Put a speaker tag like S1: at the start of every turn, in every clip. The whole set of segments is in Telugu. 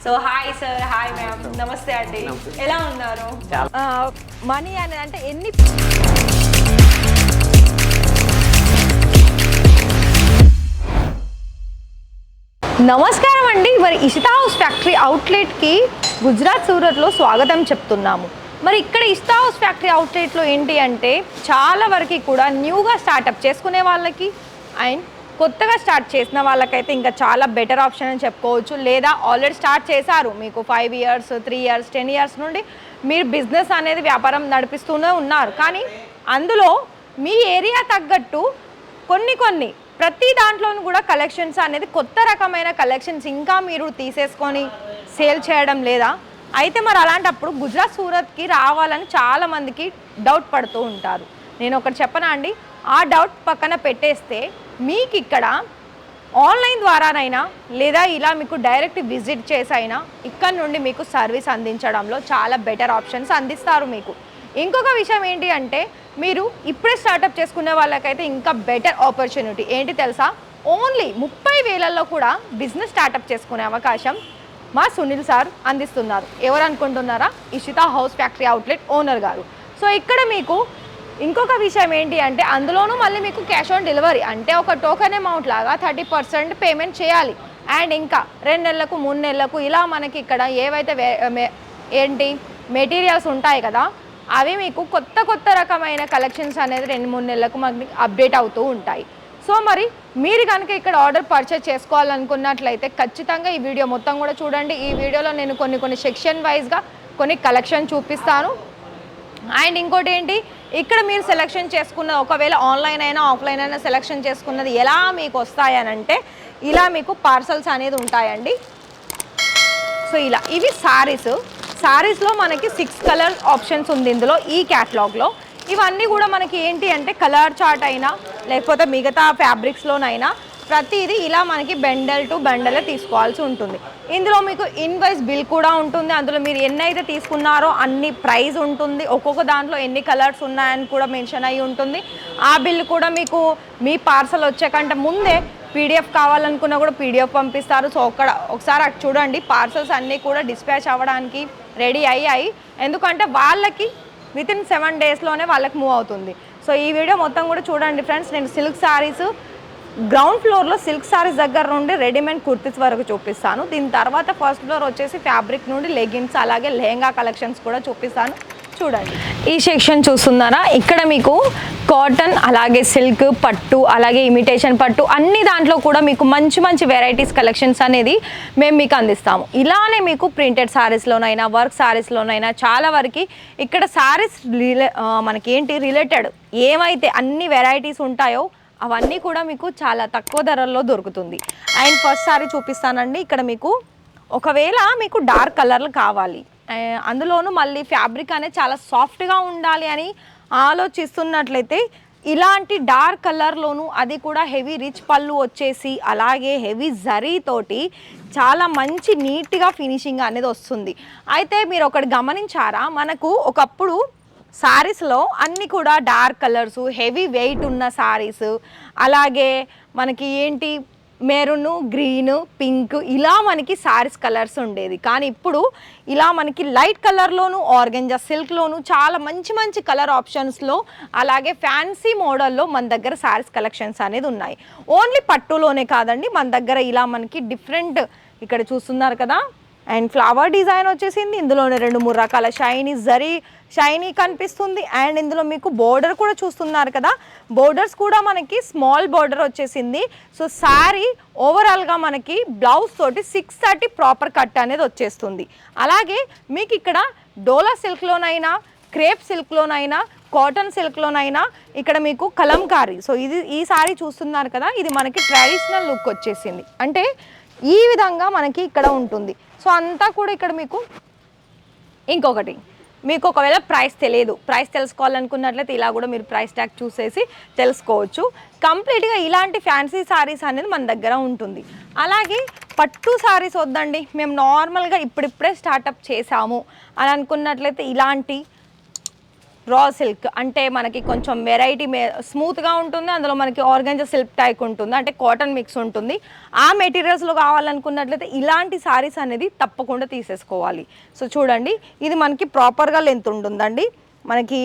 S1: So hi sir, hi ma'am, నమస్తే అండి. ఎలా ఉన్నారు?
S2: మనీ అని అంటే ఎన్ని నమస్కారం అండి. మరి ఇషితా హౌస్ ఫ్యాక్టరీ అవుట్లెట్కి గుజరాత్ సూరత్లో స్వాగతం చెప్తున్నాము. మరి ఇక్కడ ఇషితా హౌస్ ఫ్యాక్టరీ అవుట్లెట్లో ఏంటి అంటే చాలా వరకు కూడా న్యూగా స్టార్టప్ చేసుకునే వాళ్ళకి అండ్ కొత్తగా స్టార్ట్ చేసిన వాళ్ళకైతే ఇంకా చాలా బెటర్ ఆప్షన్ అని చెప్పుకోవచ్చు. లేదా ఆల్రెడీ స్టార్ట్ చేశారు, మీకు 5 years 3 years 10 years నుండి మీరు బిజినెస్ అనేది వ్యాపారం నడిపిస్తూనే ఉన్నారు. కానీ అందులో మీ ఏరియా తగ్గట్టు కొన్ని ప్రతి దాంట్లోనూ కూడా కలెక్షన్స్ అనేది కొత్త రకమైన కలెక్షన్స్ ఇంకా మీరు తీసేసుకొని సేల్ చేయడం లేదా అయితే మరి అలాంటప్పుడు గుజరాత్ సూరత్కి రావాలని చాలామందికి డౌట్ పడుతూ ఉంటారు. నేను ఒకటి చెప్పనా అండి, ఆ డౌట్ పక్కన పెట్టేస్తే మీకు ఇక్కడ ఆన్లైన్ ద్వారానైనా లేదా ఇలా మీకు డైరెక్ట్ విజిట్ చేసైనా ఇక్కడ నుండి మీకు సర్వీస్ అందించడంలో చాలా బెటర్ ఆప్షన్స్ అందిస్తారు మీకు. ఇంకొక విషయం ఏంటి అంటే మీరు ఇప్పుడే స్టార్టప్ చేసుకునే వాళ్ళకైతే ఇంకా బెటర్ ఆపర్చునిటీ ఏంటి తెలుసా, ఓన్లీ 30,000లో కూడా బిజినెస్ స్టార్టప్ చేసుకునే అవకాశం మా సునీల్ సార్ అందిస్తున్నారు. ఎవరు అనుకుంటున్నారా? Ishita house factory outlet owner గారు. సో ఇక్కడ మీకు ఇంకొక విషయం ఏంటి అంటే అందులోనూ మళ్ళీ మీకు క్యాష్ ఆన్ డెలివరీ అంటే ఒక టోకెన్ అమౌంట్ లాగా 30% పేమెంట్ చేయాలి. అండ్ ఇంకా 2 నెలలకు 3 నెలలకు ఇలా మనకి ఇక్కడ ఏవైతే ఏంటి మెటీరియల్స్ ఉంటాయి కదా అవి మీకు కొత్త రకమైన కలెక్షన్స్ అనేది 2-3 నెలలకు మనకి అప్డేట్ అవుతూ ఉంటాయి. సో మరి మీరు కనుక ఇక్కడ ఆర్డర్ పర్చేస్ చేసుకోవాలనుకున్నట్లయితే ఖచ్చితంగా ఈ వీడియో మొత్తం కూడా చూడండి. ఈ వీడియోలో నేను కొన్ని సెక్షన్ వైజ్గా కొన్ని కలెక్షన్ చూపిస్తాను. అండ్ ఇంకోటి ఏంటి, ఇక్కడ మీరు సెలెక్షన్ చేసుకున్న ఒకవేళ ఆన్లైన్ అయినా ఆఫ్లైన్ అయినా సెలెక్షన్ చేసుకున్నది ఎలా మీకు వస్తాయనంటే ఇలా మీకు పార్సల్స్ అనేది ఉంటాయండి. సో ఇలా ఇవి శారీస్లో మనకి 6 కలర్ ఆప్షన్స్ ఉంది ఇందులో ఈ క్యాటలాగ్లో. ఇవన్నీ కూడా మనకి ఏంటి అంటే కలర్ చార్ట్ అయినా లేకపోతే మిగతా ఫ్యాబ్రిక్స్లోనైనా ప్రతిదీ ఇలా మనకి బండల్ టు బండలే తీసుకోవాల్సి ఉంటుంది. ఇందులో మీకు ఇన్వాయిస్ బిల్ కూడా ఉంటుంది. అందులో మీరు ఎన్ని అయితే తీసుకున్నారో అన్ని ప్రైస్ ఉంటుంది. ఒక్కొక్క దాంట్లో ఎన్ని కలర్స్ ఉన్నాయని కూడా మెన్షన్ అయ్యి ఉంటుంది. ఆ బిల్ కూడా మీకు మీ పార్సల్ వచ్చేకంటే ముందే పీడిఎఫ్ కావాలనుకున్నా కూడా పీడిఎఫ్ పంపిస్తారు. సో ఒకసారి అటు చూడండి, పార్సల్స్ అన్నీ కూడా డిస్పాచ్ అవ్వడానికి రెడీ అయ్యాయి. ఎందుకంటే వాళ్ళకి వితిన్ 7 daysలోనే వాళ్ళకి మూవ్ అవుతుంది. సో ఈ వీడియో మొత్తం కూడా చూడండి ఫ్రెండ్స్. నేను సిల్క్ శారీస్ గ్రౌండ్ ఫ్లోర్లో సిల్క్ శారీస్ దగ్గర నుండి రెడీమేడ్ కుర్తీస్ వరకు చూపిస్తాను. దీని తర్వాత ఫస్ట్ ఫ్లోర్ వచ్చేసి ఫ్యాబ్రిక్ నుండి లెగిన్స్ అలాగే లెహంగా కలెక్షన్స్ కూడా చూపిస్తాను. చూడండి ఈ సెక్షన్ చూస్తున్నారా, ఇక్కడ మీకు కాటన్ అలాగే సిల్క్ పట్టు అలాగే ఇమిటేషన్ పట్టు అన్ని దాంట్లో కూడా మీకు మంచి వెరైటీస్ కలెక్షన్స్ అనేది మేము మీకు అందిస్తాము. ఇలానే మీకు ప్రింటెడ్ శారీస్లోనైనా వర్క్ శారీస్లోనైనా చాలా వరకు ఇక్కడ శారీస్ మనకి ఏంటి రిలేటెడ్ ఏమైతే అన్ని వెరైటీస్ ఉంటాయో అవన్నీ కూడా మీకు చాలా తక్కువ ధరల్లో దొరుకుతుంది. అండ్ ఫస్ట్ శారీ చూపిస్తానండి. ఇక్కడ మీకు ఒకవేళ మీకు డార్క్ కలర్లు కావాలి, అందులోనూ మళ్ళీ ఫ్యాబ్రిక్ అనేది చాలా సాఫ్ట్గా ఉండాలి అని ఆలోచిస్తున్నట్లయితే ఇలాంటి డార్క్ కలర్లోను అది కూడా హెవీ రిచ్ పళ్ళు వచ్చేసి అలాగే హెవీ జరీ తోటి చాలా మంచి నీట్గా ఫినిషింగ్ అనేది వస్తుంది. అయితే మీరు ఒకటి గమనించారా, మనకు ఒకప్పుడు శారీస్లో అన్నీ కూడా డార్క్ కలర్స్ హెవీ వెయిట్ ఉన్న శారీస్ అలాగే మనకి ఏంటి మెరూన్ గ్రీన్ పింక్ ఇలా మనకి శారీస్ కలర్స్ ఉండేది. కానీ ఇప్పుడు ఇలా మనకి లైట్ కలర్లోను ఆర్గంజా సిల్క్లోను చాలా మంచి కలర్ ఆప్షన్స్లో అలాగే ఫ్యాన్సీ మోడల్లో మన దగ్గర శారీస్ కలెక్షన్స్ అనేది ఉన్నాయి. ఓన్లీ పట్టులోనే కాదండి, మన దగ్గర ఇలా మనకి డిఫరెంట్ ఇక్కడ చూస్తున్నారు కదా అండ్ ఫ్లవర్ డిజైన్ వచ్చేసింది. ఇందులోనే 2-3 రకాల షైనీ కనిపిస్తుంది. అండ్ ఇందులో మీకు బోర్డర్ కూడా చూస్తున్నారు కదా, బోర్డర్స్ కూడా మనకి స్మాల్ బోర్డర్ వచ్చేసింది. సో శారీ ఓవరాల్గా మనకి బ్లౌజ్ తోటి 630 ప్రాపర్ కట్ అనేది వచ్చేస్తుంది. అలాగే మీకు ఇక్కడ డోలా సిల్క్లోనైనా క్రేప్ సిల్క్లోనైనా కాటన్ సిల్క్లోనైనా ఇక్కడ మీకు కలంకారీ. సో ఈ శారీ చూస్తున్నారు కదా, ఇది మనకి ట్రెడిషనల్ లుక్ వచ్చేసింది. అంటే ఈ విధంగా మనకి ఇక్కడ ఉంటుంది. సో అంతా కూడా ఇక్కడ మీకు ఇంకొకటి మీకు ఒకవేళ ప్రైస్ తెలియదు, ప్రైస్ తెలుసుకోవాలనుకున్నట్లయితే ఇలా కూడా మీరు ప్రైస్ ట్యాగ్ చూసేసి తెలుసుకోవచ్చు. కంప్లీట్గా ఇలాంటి ఫ్యాన్సీ శారీస్ అనేది మన దగ్గర ఉంటుంది. అలాగే పట్టు శారీస్ వద్దండి, మేము నార్మల్గా ఇప్పుడిప్పుడే స్టార్టప్ చేసాము అని అనుకున్నట్లయితే ఇలాంటి రా సిల్క్ అంటే మనకి కొంచెం వెరైటీ స్మూత్గా ఉంటుంది, అందులో మనకి ఆర్గంజా సిల్క్ టైప్ ఉంటుంది, అంటే కాటన్ మిక్స్ ఉంటుంది. ఆ మెటీరియల్స్లో కావాలనుకున్నట్లయితే ఇలాంటి సారీస్ అనేది తప్పకుండా తీసేసుకోవాలి. సో చూడండి, ఇది మనకి ప్రాపర్గా లెంత్ ఉంటుందండి. మనకి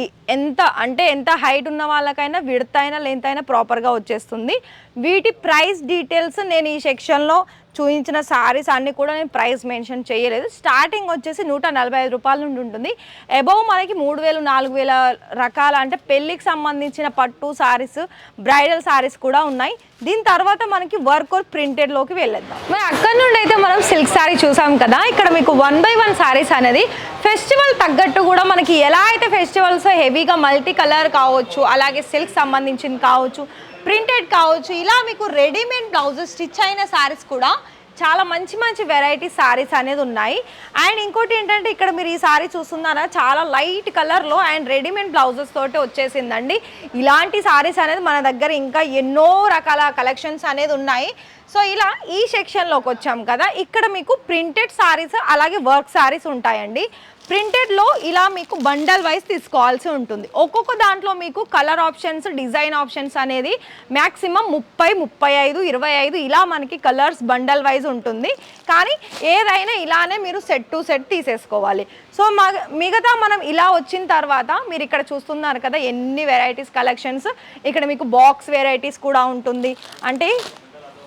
S2: ఎంత హైట్ ఉన్న వాళ్ళకైనా విడ్త్ అయినా లెంత్ అయినా ప్రాపర్గా వచ్చేస్తుంది. వీటి ప్రైస్ డీటెయిల్స్ నేను ఈ సెక్షన్లో చూపించిన సారీస్ అన్నీ కూడా నేను ప్రైస్ మెన్షన్ చేయలేదు. స్టార్టింగ్ వచ్చేసి 145 రూపాయల నుండి ఉంటుంది. అబౌవ్ మనకి 3000 4000 రకాల అంటే పెళ్ళికి సంబంధించిన పట్టు సారీస్, బ్రైడల్ సారీస్ కూడా ఉన్నాయి. దీని తర్వాత మనకి వర్క్ ఆర్ ప్రింటెడ్లోకి వెళ్ళేద్దాం. మరి అక్కడ నుండి అయితే మనం సిల్క్ సారీ చూసాం కదా. ఇక్కడ మీకు 1 by 1 సారీస్ అనేది ఫెస్టివల్ తగ్గట్టు కూడా మనకి ఎలా అయితే ఫెస్టివల్స్ హెవీగా మల్టీ కలర్ కావచ్చు, అలాగే సిల్క్ సంబంధించింది కావచ్చు, ప్రింటెడ్ కావచ్చు, ఇలా మీకు రెడీమేడ్ బ్లౌజెస్ స్టిచ్ అయిన సారీస్ కూడా చాలా మంచి వెరైటీ సారీస్ అనేది ఉన్నాయి. అండ్ ఇంకోటి ఏంటంటే ఇక్కడ మీరు ఈ సారీ చూస్తున్నారా, చాలా లైట్ కలర్లో అండ్ రెడీమేడ్ బ్లౌజెస్ తోటి వచ్చేసిందండి. ఇలాంటి సారీస్ అనేది మన దగ్గర ఇంకా ఎన్నో రకాల కలెక్షన్స్ అనేది ఉన్నాయి. సో ఇలా ఈ సెక్షన్లోకి వచ్చాం కదా, ఇక్కడ మీకు ప్రింటెడ్ సారీస్ అలాగే వర్క్ సారీస్ ఉంటాయండి. ప్రింటెడ్లో ఇలా మీకు బండల్ వైజ్ తీసుకోవాల్సి ఉంటుంది. ఒక్కొక్క దాంట్లో మీకు కలర్ ఆప్షన్స్, డిజైన్ ఆప్షన్స్ అనేది మ్యాక్సిమం 30, 35, 25 ఇలా మనకి కలర్స్ బండల్ వైజ్ ఉంటుంది. కానీ ఏదైనా ఇలానే మీరు సెట్ టు సెట్ తీసేసుకోవాలి. సో మిగతా మనం ఇలా వచ్చిన తర్వాత మీరు ఇక్కడ చూస్తున్నారు కదా ఎన్ని వెరైటీస్ కలెక్షన్స్. ఇక్కడ మీకు బాక్స్ వెరైటీస్ కూడా ఉంటుంది. అంటే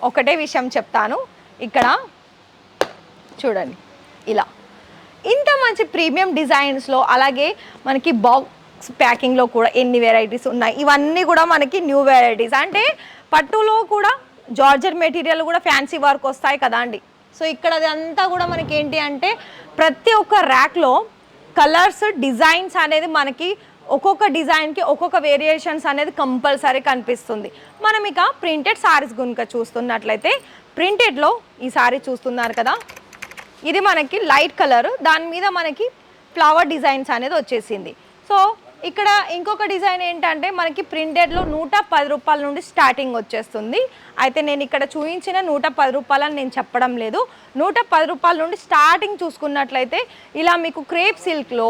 S2: ఒకటే విషయం చెప్తాను, ఇక్కడ చూడండి ఇలా ఇంత మంచి ప్రీమియం డిజైన్స్లో అలాగే మనకి బాక్స్ ప్యాకింగ్లో కూడా ఎన్ని వెరైటీస్ ఉన్నాయి. ఇవన్నీ కూడా మనకి న్యూ వెరైటీస్. అంటే పట్టులో కూడా జార్జెట్ మెటీరియల్ కూడా ఫ్యాన్సీ వర్క్ వస్తాయి కదా అండి. సో ఇక్కడ అదంతా కూడా మనకి ఏంటి అంటే ప్రతి ఒక్క ర్యాక్లో కలర్స్, డిజైన్స్ అనేది మనకి ఒక్కొక్క డిజైన్కి ఒక్కొక్క వేరియేషన్స్ అనేది కంపల్సరీ కనిపిస్తుంది. మనం ఇక ప్రింటెడ్ సారీస్ కనుక చూస్తున్నట్లయితే ప్రింటెడ్లో ఈ సారీ చూస్తున్నారు కదా, ఇది మనకి లైట్ కలర్, దాని మీద మనకి ఫ్లవర్ డిజైన్స్ అనేది వచ్చేసింది. సో ఇక్కడ ఇంకొక డిజైన్ ఏంటంటే మనకి ప్రింటెడ్లో 110 రూపాయల నుండి స్టార్టింగ్ వచ్చేస్తుంది. అయితే నేను ఇక్కడ చూపించిన 110 రూపాయలని నేను చెప్పడం లేదు. 110 రూపాయల నుండి స్టార్టింగ్ చూసుకున్నట్లయితే ఇలా మీకు క్రేప్ సిల్క్లో,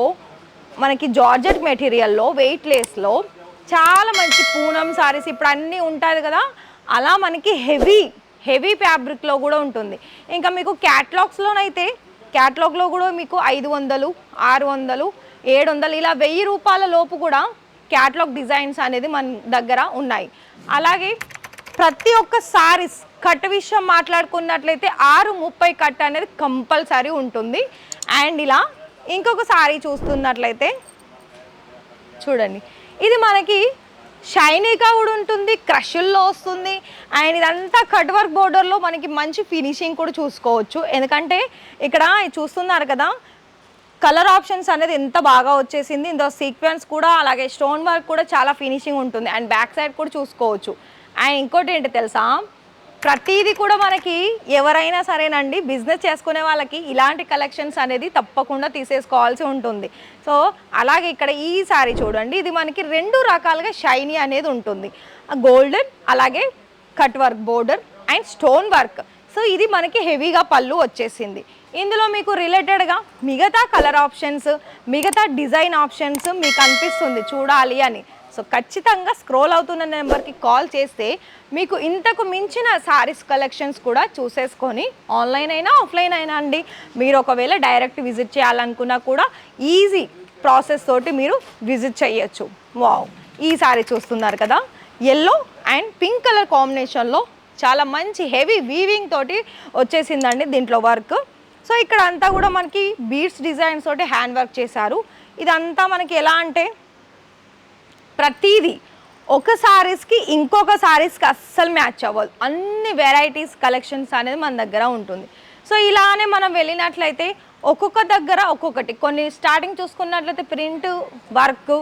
S2: మనకి జార్జెట్ మెటీరియల్లో, వెయిట్ లేస్లో చాలా మంచి పూనం సారీస్ ఇప్పుడు అన్నీ ఉంటుంది కదా, అలా మనకి హెవీ ఫ్యాబ్రిక్లో కూడా ఉంటుంది. ఇంకా మీకు క్యాటలాగ్స్లోనైతే క్యాటలాగ్లో కూడా మీకు 500, 600, 700 ఇలా 1000 రూపాయల లోపు కూడా క్యాటలాగ్ డిజైన్స్ అనేది మన దగ్గర ఉన్నాయి. అలాగే ప్రతి ఒక్క సారీస్ కట్ విషయం మాట్లాడుకున్నట్లయితే 630 కట్ అనేది కంపల్సరీ ఉంటుంది. అండ్ ఇలా ఇంకొక సారీ చూస్తున్నట్లయితే చూడండి, ఇది మనకి షైనీగా కూడా ఉంటుంది, క్రష్ల్లో వస్తుంది. అండ్ ఇదంతా కట్ వర్క్ బోర్డర్లో మనకి మంచి ఫినిషింగ్ కూడా చూసుకోవచ్చు. ఎందుకంటే ఇక్కడ చూస్తున్నారు కదా కలర్ ఆప్షన్స్ అనేది ఎంత బాగా వచ్చేసింది. ఇందులో సీక్వెన్స్ కూడా అలాగే స్టోన్ వర్క్ కూడా చాలా ఫినిషింగ్ ఉంటుంది. అండ్ బ్యాక్ సైడ్ కూడా చూసుకోవచ్చు. అండ్ ఇంకోటి ఏంటి తెలుసా, ప్రతిదీ కూడా మనకి ఎవరైనా సరేనండి బిజినెస్ చేసుకునే వాళ్ళకి ఇలాంటి కలెక్షన్స్ అనేది తప్పకుండా తీసేసుకోవాల్సి ఉంటుంది. సో అలాగే ఇక్కడ ఈ సారీ చూడండి, ఇది మనకి 2 రకాలుగా షైనీ అనేది ఉంటుంది. గోల్డెన్ అలాగే cut work border and stone work. So ఇది మనకి హెవీగా పళ్ళు వచ్చేసింది. ఇందులో మీకు రిలేటెడ్గా మిగతా కలర్ ఆప్షన్స్, మిగతా డిజైన్ ఆప్షన్స్ మీకు అనిపిస్తుంది చూడాలి అని. సో ఖచ్చితంగా స్క్రోల్ అవుతున్న నెంబర్కి కాల్ చేస్తే మీకు ఇంతకు మించిన సారీస్ కలెక్షన్స్ కూడా చూసేసుకొని ఆన్లైన్ అయినా ఆఫ్లైన్ అయినా అండి, మీరు ఒకవేళ డైరెక్ట్ విజిట్ చేయాలనుకున్నా కూడా ఈజీ ప్రాసెస్ తోటి మీరు విజిట్ చేయొచ్చు. వావ్, ఈ సారీ చూస్తున్నారు కదా, ఎల్లో అండ్ పింక్ కలర్ కాంబినేషన్లో చాలా మంచి హెవీ వీవింగ్ తోటి వచ్చేసిందండి దీంట్లో వర్క్. సో ఇక్కడ అంతా కూడా మనకి బీడ్స్ డిజైన్స్ తోటి హ్యాండ్ వర్క్ చేశారు. ఇదంతా మనకి ఎలా అంటే ప్రతిదీ ఒక సారీస్కి ఇంకొక సారీస్కి అస్సలు మ్యాచ్ అవ్వదు. అన్ని వెరైటీస్ కలెక్షన్స్ అనేది మన దగ్గర ఉంటుంది. సో ఇలానే మనం వెళ్ళినట్లయితే ఒక్కొక్క దగ్గర ఒక్కొక్కటి, కొన్ని స్టార్టింగ్ చూసుకున్నట్లయితే ప్రింట్ వర్క్,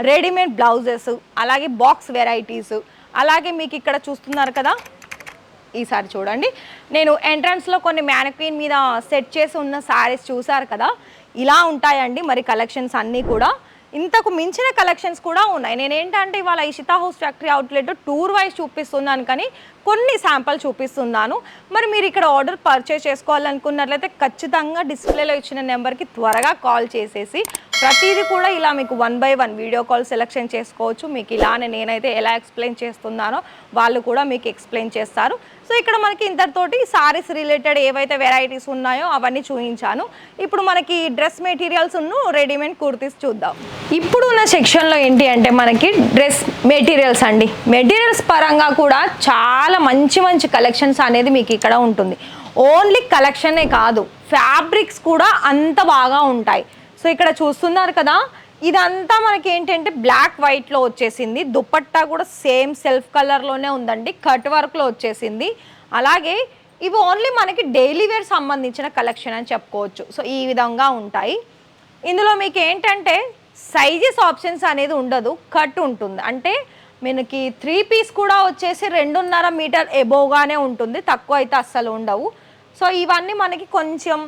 S2: రెడీమేడ్ బ్లౌజెస్, అలాగే బాక్స్ వెరైటీస్, అలాగే మీకు ఇక్కడ చూస్తున్నారు కదా ఈసారి చూడండి, నేను ఎంట్రన్స్లో కొన్ని మ్యానక్వీన్ మీద సెట్ చేసి ఉన్న సారీస్ చూసారు కదా, ఇలా ఉంటాయండి మరి కలెక్షన్స్ అన్నీ కూడా. ఇంతకు మించిన కలెక్షన్స్ కూడా ఉన్నాయి. నేనేంటంటే ఇవాళ Ishita house factory outlet tour wise చూపిస్తున్నాను, కానీ కొన్ని శాంపుల్ చూపిస్తున్నాను. మరి మీరు ఇక్కడ ఆర్డర్ పర్చేస్ చేసుకోవాలనుకున్నట్లయితే ఖచ్చితంగా డిస్ప్లేలో ఇచ్చిన నెంబర్కి త్వరగా కాల్ చేసేసి ప్రతిదీ కూడా ఇలా మీకు 1 by 1 వీడియో కాల్ సెలెక్షన్ చేసుకోవచ్చు. మీకు ఇలానే నేనైతే ఎలా ఎక్స్ప్లెయిన్ చేస్తున్నానో వాళ్ళు కూడా మీకు ఎక్స్ప్లెయిన్ చేస్తారు. సో ఇక్కడ మనకి ఇంతటితోటి సారీస్ రిలేటెడ్ ఏవైతే వెరైటీస్ ఉన్నాయో అవన్నీ చూపించాను. ఇప్పుడు మనకి డ్రెస్ మెటీరియల్స్ రెడీమేడ్ కుర్తీస్ చూద్దాం. ఇప్పుడు ఉన్న సెక్షన్లో ఏంటి అంటే మనకి డ్రెస్ మెటీరియల్స్ అండి. మెటీరియల్స్ పరంగా కూడా చాలా మంచి కలెక్షన్స్ అనేది మీకు ఇక్కడ ఉంటుంది. ఓన్లీ కలెక్షనే కాదు, ఫ్యాబ్రిక్స్ కూడా అంత బాగా ఉంటాయి. సో ఇక్కడ చూస్తున్నారు కదా, ఇదంతా మనకి ఏంటంటే బ్లాక్ వైట్లో వచ్చేసింది. దుపట్టా కూడా సేమ్ సెల్ఫ్ కలర్లోనే ఉందండి, కట్ వర్క్లో వచ్చేసింది. అలాగే ఇవి ఓన్లీ మనకి డైలీ వేర్ సంబంధించిన కలెక్షన్ అని చెప్పుకోవచ్చు. సో ఈ విధంగా ఉంటాయి. ఇందులో మీకు ఏంటంటే సైజెస్ ఆప్షన్స్ అనేది ఉండదు, కట్ ఉంటుంది. అంటే మనకి 3 పీస్ కూడా వచ్చేసి 2.5 మీటర్ ఎబోవ్గానే ఉంటుంది, తక్కువ అయితే అస్సలు ఉండవు. సో ఇవన్నీ మనకి కొంచెం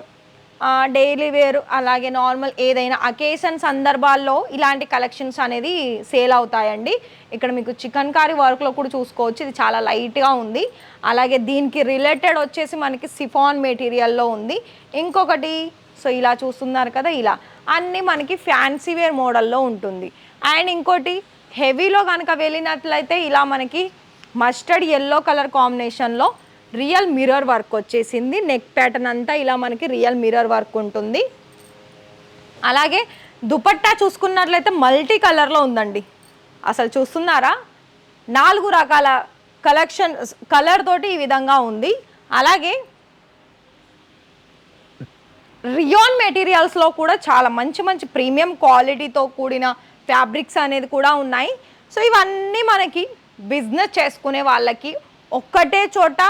S2: డైలీ వేర్ అలాగే నార్మల్ ఏదైనా అకేషన్ సందర్భాల్లో ఇలాంటి కలెక్షన్స్ అనేది సేల్ అవుతాయండి. ఇక్కడ మీకు చికెన్ కారీ వర్క్లో కూడా చూసుకోవచ్చు, ఇది చాలా లైట్గా ఉంది. అలాగే దీనికి రిలేటెడ్ వచ్చేసి మనకి సిఫాన్ మెటీరియల్లో ఉంది. ఇంకొకటి సో ఇలా చూస్తున్నారు కదా, ఇలా అన్నీ మనకి ఫ్యాన్సీ వేర్ మోడల్లో ఉంటుంది. అండ్ ఇంకోటి హెవీలో కనుక వెళ్ళినట్లయితే ఇలా మనకి మస్టర్డ్ ఎల్లో కలర్ కాంబినేషన్లో రియల్ మిర్రర్ వర్క్ వచ్చేసింది. నెక్ ప్యాటర్న్ అంతా ఇలా మనకి రియల్ మిర్రర్ వర్క్ ఉంటుంది. అలాగే దుపట్టా చూసుకున్నట్లయితే మల్టీ కలర్లో ఉందండి. అసలు చూస్తున్నారా, 4 రకాల కలెక్షన్ కలర్ తోటి ఈ విధంగా ఉంది. అలాగే రియాన్ మెటీరియల్స్లో కూడా చాలా మంచి ప్రీమియం క్వాలిటీతో కూడిన ఫ్యాబ్రిక్స్ అనేది కూడా ఉన్నాయి. సో ఇవన్నీ మనకి బిజినెస్ చేసుకునే వాళ్ళకి ఒక్కటే చోట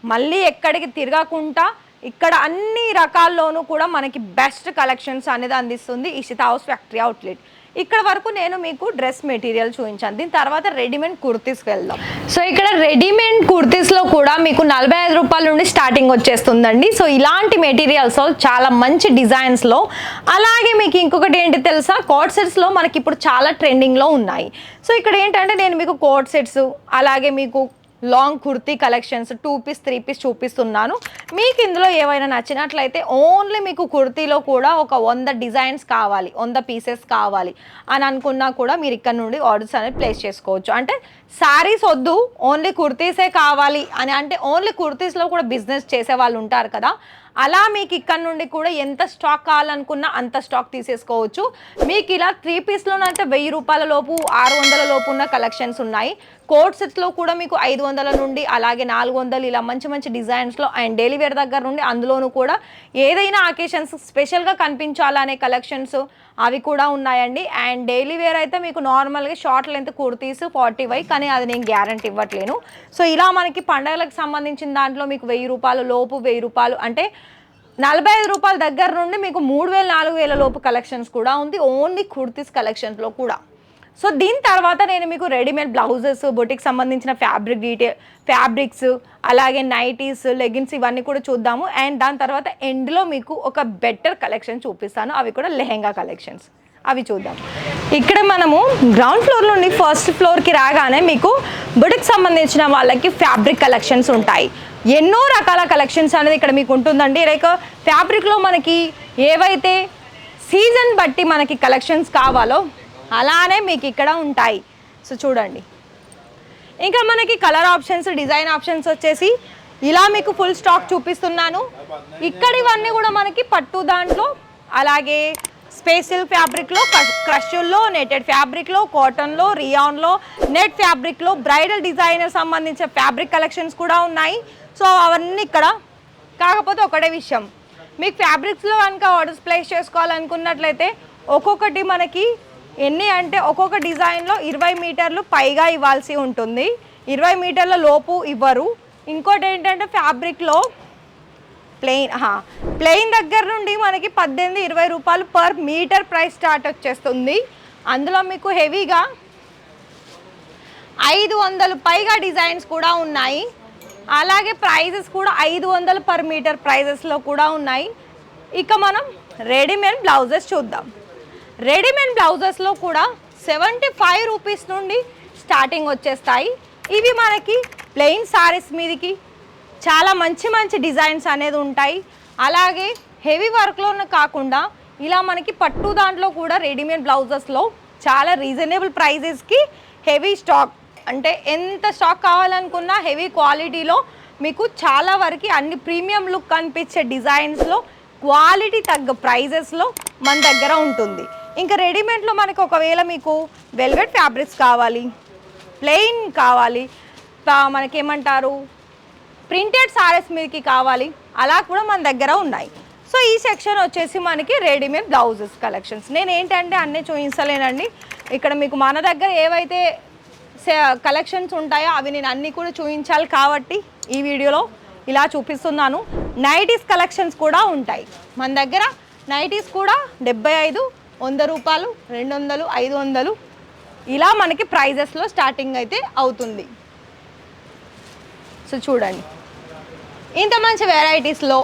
S2: మళ్ళీ ఎక్కడికి తిరగకుండా ఇక్కడ అన్ని రకాల్లోనూ కూడా మనకి బెస్ట్ కలెక్షన్స్ అనేది అందిస్తుంది ఇషితా హౌస్ ఫ్యాక్టరీ అవుట్లెట్. ఇక్కడ వరకు నేను మీకు డ్రెస్ మెటీరియల్ చూపించాను. దీని తర్వాత రెడీమేడ్ కుర్తీస్కి వెళ్దాం. సో ఇక్కడ రెడీమేడ్ కుర్తీస్లో కూడా మీకు 45 రూపాయల నుండి స్టార్టింగ్ వచ్చేస్తుందండి. సో ఇలాంటి మెటీరియల్స్ చాలా మంచి డిజైన్స్లో. అలాగే మీకు ఇంకొకటి ఏంటి తెలుసా, కోట్ సెట్స్లో మనకి ఇప్పుడు చాలా ట్రెండింగ్లో ఉన్నాయి. సో ఇక్కడ ఏంటంటే నేను మీకు కోట్ సెట్స్ అలాగే మీకు long kurti collections 2 piece 3 piece చూపిస్తున్నాను. మీకు ఇందులో ఏవైనా నచ్చినట్లయితే ఓన్లీ మీకు కుర్తీలో కూడా ఒక 100 డిజైన్స్ కావాలి, 100 పీసెస్ కావాలి అని అనుకున్నా కూడా మీరు ఇక్కడ నుండి ఆర్డర్స్ అనేది ప్లేస్ చేసుకోవచ్చు. అంటే శారీస్ వద్దు, ఓన్లీ కుర్తీసే కావాలి అని అంటే ఓన్లీ కుర్తీస్లో కూడా బిజినెస్ చేసే వాళ్ళు ఉంటారు కదా, అలా మీకు ఇక్కడ నుండి కూడా ఎంత స్టాక్ కావాలనుకున్నా అంత స్టాక్ తీసేసుకోవచ్చు. మీకు ఇలా 3 పీస్లోనైతే 1000 రూపాయల లోపు 600 లోపు ఉన్న కలెక్షన్స్ ఉన్నాయి. కోట్ సెట్స్లో కూడా మీకు 500 నుండి అలాగే 400 ఇలా మంచి డిజైన్స్లో అండ్ డైలీ వేర్ దగ్గర నుండి అందులోనూ కూడా ఏదైనా అకేషన్స్ స్పెషల్గా కనిపించాలనే కలెక్షన్స్ అవి కూడా ఉన్నాయండి. అండ్ డైలీ వేర్ అయితే మీకు నార్మల్గా షార్ట్ లెంత్ కుర్తీస్ 45, కానీ అది నేను గ్యారంటీ ఇవ్వట్లేను. సో ఇలా మనకి పండుగలకు సంబంధించిన దాంట్లో మీకు 1000 రూపాయల లోపు 1000 రూపాయలు అంటే 45 రూపాయల దగ్గర నుండి మీకు 3000 4000 లోపు కలెక్షన్స్ కూడా ఉంది, ఓన్లీ కుర్తీస్ కలెక్షన్స్లో కూడా. సో దీని తర్వాత నేను మీకు రెడీమేడ్ బ్లౌజెస్, బొటిక్ సంబంధించిన ఫ్యాబ్రిక్స్ అలాగే నైటీస్, లెగిన్స్ ఇవన్నీ కూడా చూద్దాము. అండ్ దాని తర్వాత ఎండ్లో మీకు ఒక బెటర్ కలెక్షన్ చూపిస్తాను, అవి కూడా లెహెంగా కలెక్షన్స్, అవి చూద్దాం. ఇక్కడ మనము గ్రౌండ్ ఫ్లోర్ నుండి ఫస్ట్ ఫ్లోర్కి రాగానే మీకు బొటిక్ సంబంధించిన వాళ్ళకి ఫ్యాబ్రిక్ కలెక్షన్స్ ఉంటాయి. ఎన్నో రకాల కలెక్షన్స్ అనేది ఇక్కడ మీకు ఉంటుందండి. లైక్ ఫ్యాబ్రిక్లో మనకి ఏవైతే సీజన్ బట్టి మనకి కలెక్షన్స్ కావాలో అలానే మీకు ఇక్కడ ఉంటాయి. సో చూడండి, ఇంకా మనకి కలర్ ఆప్షన్స్, డిజైన్ ఆప్షన్స్ వచ్చేసి ఇలా మీకు ఫుల్ స్టాక్ చూపిస్తున్నాను. ఇక్కడ ఇవన్నీ కూడా మనకి పట్టు దాంట్లో అలాగే స్పేషల్ ఫ్యాబ్రిక్లో, క్రష్లో, నెటెడ్ ఫ్యాబ్రిక్లో, కాటన్లో, రియాన్లో, నెట్ ఫ్యాబ్రిక్లో, బ్రైడల్ డిజైనర్ సంబంధించిన ఫ్యాబ్రిక్ కలెక్షన్స్ కూడా ఉన్నాయి. సో అవన్నీ ఇక్కడ. కాకపోతే ఒకటే విషయం, మీకు ఫ్యాబ్రిక్స్లో కనుక ఆర్డర్స్ ప్లేస్ చేసుకోవాలనుకున్నట్లయితే ఒక్కొక్కటి మనకి ఎన్ని అంటే ఒక్కొక్క డిజైన్లో 20 మీటర్లు పైగా ఇవ్వాల్సి ఉంటుంది, 20 మీటర్ల లోపు ఇవ్వరు. ఇంకోటి ఏంటంటే ఫ్యాబ్రిక్లో ప్లెయిన్ దగ్గర నుండి మనకి 18-20 రూపాయలు పర్ మీటర్ ప్రైస్ స్టార్ట్ వచ్చేస్తుంది. అందులో మీకు హెవీగా 500 పైగా డిజైన్స్ కూడా ఉన్నాయి. అలాగే ప్రైజెస్ కూడా 500 పర్ మీటర్ ప్రైజెస్లో కూడా ఉన్నాయి. ఇక మనం రెడీమేడ్ బ్లౌజెస్ చూద్దాం. రెడీమేడ్ బ్లౌజెస్లో కూడా 75 రూపీస్ నుండి స్టార్టింగ్ వచ్చేస్తాయి. ఇవి మనకి ప్లెయిన్ సారీస్ మీదకి చాలా మంచి మంచి డిజైన్స్ అనేది ఉంటాయి. అలాగే హెవీ వర్క్లో కాకుండా ఇలా మనకి పట్టు దాంట్లో కూడా రెడీమేడ్ బ్లౌజెస్లో చాలా రీజనబుల్ ప్రైజెస్కి హెవీ స్టాక్, అంటే ఎంత స్టాక్ కావాలనుకున్నా హెవీ క్వాలిటీలో మీకు చాలా వరకు అన్ని ప్రీమియం లుక్ కనిపించే డిజైన్స్లో క్వాలిటీ తగ్గ ప్రైజెస్లో మన దగ్గర ఉంటుంది. ఇంకా రెడీమేడ్లో మనకి ఒకవేళ మీకు వెల్వెట్ ఫ్యాబ్రిక్స్ కావాలి, ప్లెయిన్ కావాలి, మనకేమంటారు ప్రింటెడ్ సారీస్ మీదకి కావాలి, అలా కూడా మన దగ్గర ఉన్నాయి. సో ఈ సెక్షన్ వచ్చేసి మనకి రెడీమేడ్ బ్లౌజెస్ కలెక్షన్స్. నేను ఏంటంటే అన్నీ చూపించలేనండి, ఇక్కడ మీకు మన దగ్గర ఏవైతే కలెక్షన్స్ ఉంటాయో అవి నేను అన్నీ కూడా చూపించాలి కాబట్టి ఈ వీడియోలో ఇలా చూపిస్తున్నాను. నైటీస్ కలెక్షన్స్ కూడా ఉంటాయి మన దగ్గర. నైటీస్ కూడా 75, 100 రూపాయలు, 200, 500 ఇలా మనకి ప్రైజెస్లో స్టార్టింగ్ అయితే అవుతుంది. సో చూడండి ఇంత మంచి వెరైటీస్లో.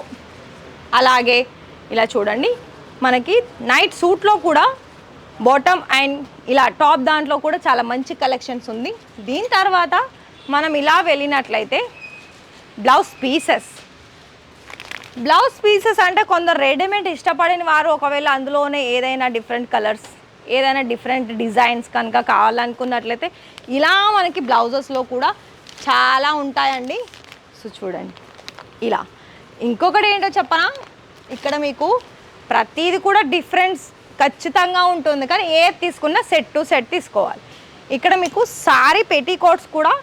S2: అలాగే ఇలా చూడండి మనకి నైట్ సూట్లో కూడా బాటమ్ అండ్ ఇలా టాప్ దాంట్లో కూడా చాలా మంచి కలెక్షన్స్ ఉంది. దీని తర్వాత మనం ఇలా వెళ్ళినట్లయితే బ్లౌజ్ పీసెస్ అంటే కొందరు రెడీమేడ్ ఇష్టపడిన వారు ఒకవేళ అందులోనే ఏదైనా డిఫరెంట్ కలర్స్, ఏదైనా డిఫరెంట్ డిజైన్స్ కనుక కావాలనుకున్నట్లయితే ఇలా మనకి బ్లౌజెస్లో కూడా చాలా ఉంటాయండి. సో చూడండి ఇలా. ఇంకొకటి ఏంటో చెప్పనా, ఇక్కడ మీకు ప్రతిది కూడా డిఫరెన్స్ ఖచ్చితంగా ఉంటుంది, కానీ ఏది తీసుకున్నా సెట్ టు సెట్ తీసుకోవాలి. ఇక్కడ మీకు సారీ పెట్టికోట్స్ కూడా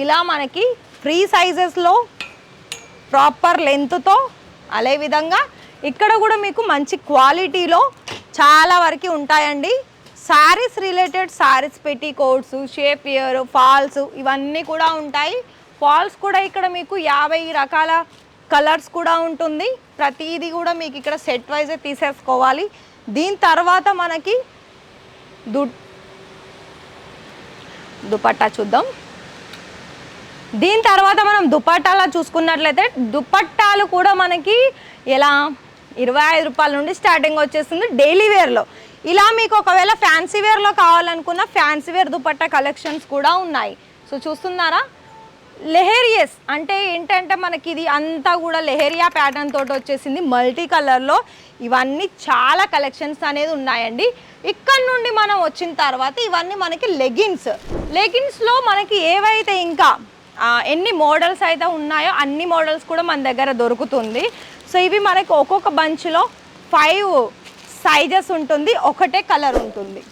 S2: ఇలా మనకి ఫ్రీ సైజెస్లో ప్రాపర్ లెంత్తో, అదేవిధంగా ఇక్కడ కూడా మీకు మంచి క్వాలిటీలో చాలా వరకు ఉంటాయండి. Saris related saris petticoats, shapewear, falls ఇవన్నీ కూడా ఉంటాయి. ఫాల్స్ కూడా ఇక్కడ మీకు 50 రకాల కలర్స్ కూడా ఉంటుంది. ప్రతిదీ కూడా మీకు ఇక్కడ సెట్ వైజే తీసేసుకోవాలి. దీని తర్వాత మనకి దుపట్టా చూద్దాం. దీని తర్వాత మనం దుపట్టాలో చూసుకున్నట్లయితే దుపట్టాలు కూడా మనకి ఎలా 25 రూపాయల నుండి స్టార్టింగ్ వచ్చేస్తుంది డైలీ వేర్లో. ఇలా మీకు ఒకవేళ ఫ్యాన్సీ వేర్లో కావాలనుకున్న ఫ్యాన్సీ వేర్ దుపట్టా కలెక్షన్స్ కూడా ఉన్నాయి. సో చూస్తున్నారా, లెహేరియస్ అంటే ఏంటంటే మనకి ఇది అంతా కూడా లెహేరియా ప్యాటర్న్ తోటి వచ్చేసింది మల్టీ కలర్లో. ఇవన్నీ చాలా కలెక్షన్స్ అనేది ఉన్నాయండి. ఇక్కడ నుండి మనం వచ్చిన తర్వాత ఇవన్నీ మనకి లెగిన్స్లో మనకి ఏవైతే ఇంకా ఎన్ని మోడల్స్ అయితే ఉన్నాయో అన్ని మోడల్స్ కూడా మన దగ్గర దొరుకుతుంది. సో ఇవి మనకి ఒక్కొక్క బంచ్లో 5 సైజెస్ ఉంటుంది, ఒకటే కలర్ ఉంటుంది.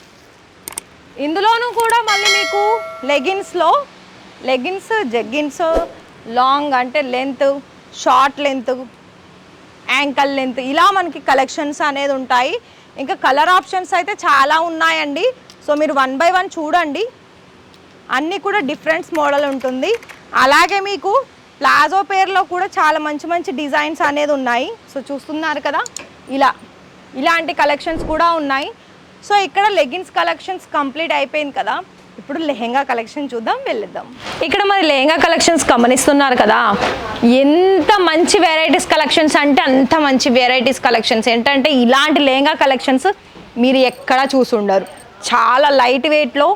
S2: ఇందులోనూ కూడా మళ్ళీ మీకు లెగిన్స్, జగ్గిన్స్, లాంగ్ అంటే length, short length, ankle length ఇలా మనకి కలెక్షన్స్ అనేది ఉంటాయి. ఇంకా కలర్ ఆప్షన్స్ అయితే చాలా ఉన్నాయండి. సో మీరు 1 by 1 చూడండి, అన్నీ కూడా డిఫరెంట్ మోడల్ ఉంటుంది. అలాగే మీకు ప్లాజో పేర్లో కూడా చాలా మంచి మంచి డిజైన్స్ అనేది ఉన్నాయి. సో చూస్తున్నారు కదా, ఇలాంటి కలెక్షన్స్ కూడా ఉన్నాయి. సో ఇక్కడ లెగిన్స్ కలెక్షన్స్ కంప్లీట్ అయిపోయింది కదా, ఇప్పుడు లెహెంగా కలెక్షన్ చూద్దాం, వెళ్ళిద్దాం. ఇక్కడ మరి లెహెంగా కలెక్షన్స్ గమనిస్తున్నారు కదా, ఎంత మంచి వెరైటీస్ కలెక్షన్స్ అంటే అంత మంచి వెరైటీస్ కలెక్షన్స్. ఏంటంటే ఇలాంటి లెహెంగా కలెక్షన్స్ మీరు ఎక్కడా చూసుండరు. చాలా లైట్ వెయిట్లో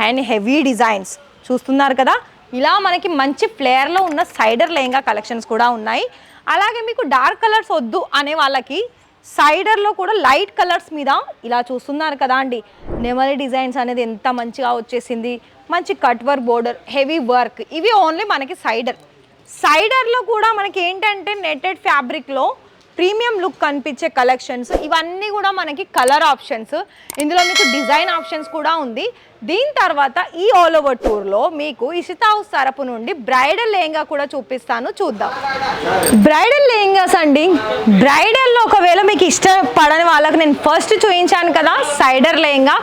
S2: అండ్ హెవీ డిజైన్స్ చూస్తున్నారు కదా. ఇలా మనకి మంచి ఫ్లేర్లో ఉన్న సైడర్ లెహెంగా కలెక్షన్స్ కూడా ఉన్నాయి. అలాగే మీకు డార్క్ కలర్స్ వద్దు అనే వాళ్ళకి సైడర్లో కూడా లైట్ కలర్స్ మీద ఇలా చూస్తున్నారు కదా అండి, నెమలి డిజైన్స్ అనేది ఎంత మంచిగా వచ్చేసింది. మంచి cut work border, heavy work, ఇవి ఓన్లీ మనకి సైడర్లో కూడా మనకి ఏంటంటే నెట్టెడ్ ఫ్యాబ్రిక్లో ప్రీమియం లుక్ కనిపించే కలెక్షన్స్. ఇవన్నీ కూడా మనకి కలర్ ఆప్షన్స్, ఇందులో మీకు డిజైన్ ఆప్షన్స్ కూడా ఉంది. దీని తర్వాత ఈ ఆల్ ఓవర్ టూర్లో మీకు ఇషితా హౌస్ తరపు నుండి బ్రైడల్ లెహంగా కూడా చూపిస్తాను, చూద్దాం. బ్రైడల్ లెహంగాస్ అండి, బ్రైడల్లో ఒకవేళ మీకు ఇష్టపడని వాళ్ళకి నేను ఫస్ట్ చూపించాను కదా సైడర్ లెహంగా.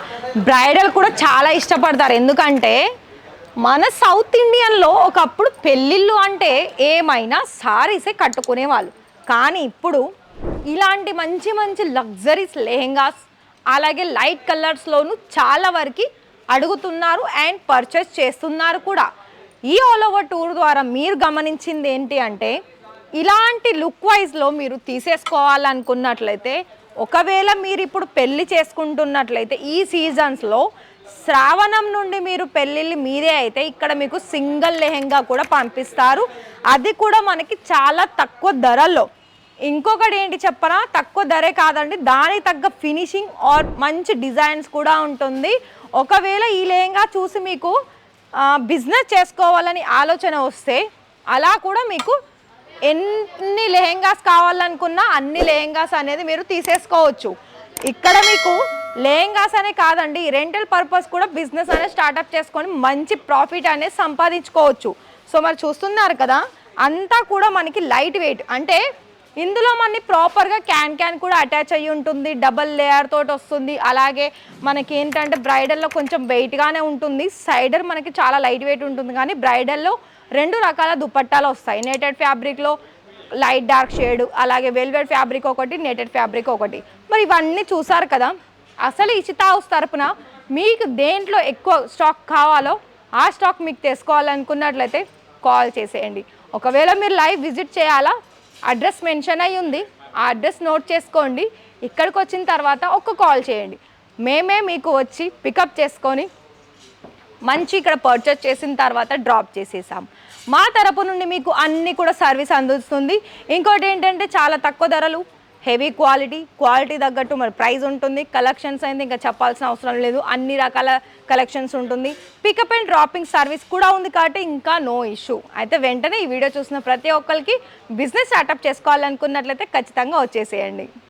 S2: బ్రైడల్ కూడా చాలా ఇష్టపడతారు, ఎందుకంటే మన సౌత్ ఇండియన్లో ఒకప్పుడు పెళ్ళిళ్ళు అంటే ఏమైనా సారీసే కట్టుకునేవాళ్ళు. కానీ ఇప్పుడు ఇలాంటి మంచి మంచి లగ్జరీస్ లెహెంగాస్, అలాగే లైట్ కలర్స్లోనూ చాలా వరకు అడుగుతున్నారు అండ్ పర్చేస్ చేస్తున్నారు కూడా. ఈ ఆల్ ఓవర్ టూర్ ద్వారా మీరు గమనించింది ఏంటి అంటే, ఇలాంటి లుక్ వైజ్లో మీరు తీసేసుకోవాలనుకున్నట్లయితే, ఒకవేళ మీరు ఇప్పుడు పెళ్ళి చేసుకుంటున్నట్లయితే ఈ సీజన్స్లో శ్రావణం నుండి మీరు పెళ్ళిళ్ళు మీరే అయితే ఇక్కడ మీకు సింగిల్ లెహెంగా కూడా పంపిస్తారు, అది కూడా మనకి చాలా తక్కువ ధరల్లో. ఇంకొకటి ఏంటి చెప్పనా, తక్కువ ధరే కాదండి, దానికి తగ్గ ఫినిషింగ్ ఆర్ మంచి డిజైన్స్ కూడా ఉంటుంది. ఒకవేళ ఈ లెహంగా చూసి మీకు బిజినెస్ చేసుకోవాలని ఆలోచన వస్తే అలా కూడా మీకు ఎన్ని లెహెంగాస్ కావాలనుకున్నా అన్ని లెహెంగాస్ అనేది మీరు తీసేసుకోవచ్చు. ఇక్కడ మీకు లెహెంగాస్ అనే కాదండి, రెంటల్ పర్పస్ కూడా బిజినెస్ అనేది స్టార్ట్అప్ చేసుకొని మంచి ప్రాఫిట్ అనేది సంపాదించుకోవచ్చు. సో మరి చూస్తున్నారు కదా, అంతా కూడా మనకి లైట్ వెయిట్, అంటే ఇందులో మనకి ప్రాపర్గా క్యాన్ కూడా అటాచ్ అయ్యి ఉంటుంది, డబల్ లేయర్ తోటి వస్తుంది. అలాగే మనకి ఏంటంటే బ్రైడల్లో కొంచెం వెయిట్గానే ఉంటుంది, సైడర్ మనకి చాలా లైట్ వెయిట్ ఉంటుంది. కానీ బ్రైడల్లో 2 రకాల దుపట్టాలు వస్తాయి, నెటెడ్ ఫ్యాబ్రిక్లో లైట్ డార్క్ షేడ్, అలాగే వెల్వెట్ ఫ్యాబ్రిక్ ఒకటి, నెటెడ్ ఫ్యాబ్రిక్ ఒకటి. మరి ఇవన్నీ చూసారు కదా. అసలు ఇషితా హౌస్ తరపున మీకు దేంట్లో ఎక్కువ స్టాక్ కావాలో ఆ స్టాక్ మీకు తీసుకోవాలనుకున్నట్లయితే కాల్ చేసేయండి. ఒకవేళ మీరు లైవ్ విజిట్ చేయాలా, అడ్రస్ మెన్షన్ అయ్యి ఉంది, ఆ అడ్రస్ నోట్ చేసుకోండి. ఇక్కడికి వచ్చిన తర్వాత ఒక కాల్ చేయండి, మేమే మీకు వచ్చి పికప్ చేసుకొని మంచి ఇక్కడ పర్చేస్ చేసిన తర్వాత డ్రాప్ చేసేసాం. మా తరపు నుండి మీకు అన్నీ కూడా సర్వీస్ అందిస్తుంది. ఇంకోటి ఏంటంటే చాలా తక్కువ ధరలు, హెవీ క్వాలిటీ తగ్గట్టు మరి ప్రైస్ ఉంటుంది. కలెక్షన్స్ అయితే ఇంకా చెప్పాల్సిన అవసరం లేదు, అన్ని రకాల కలెక్షన్స్ ఉంటుంది. పికప్ అండ్ డ్రాపింగ్ సర్వీస్ కూడా ఉంది కాబట్టి ఇంకా నో ఇష్యూ. అయితే వెంటనే ఈ వీడియో చూసిన ప్రతి ఒక్కరికి బిజినెస్ స్టార్ట్అప్ చేసుకోవాలనుకున్నట్లయితే ఖచ్చితంగా వచ్చేసేయండి.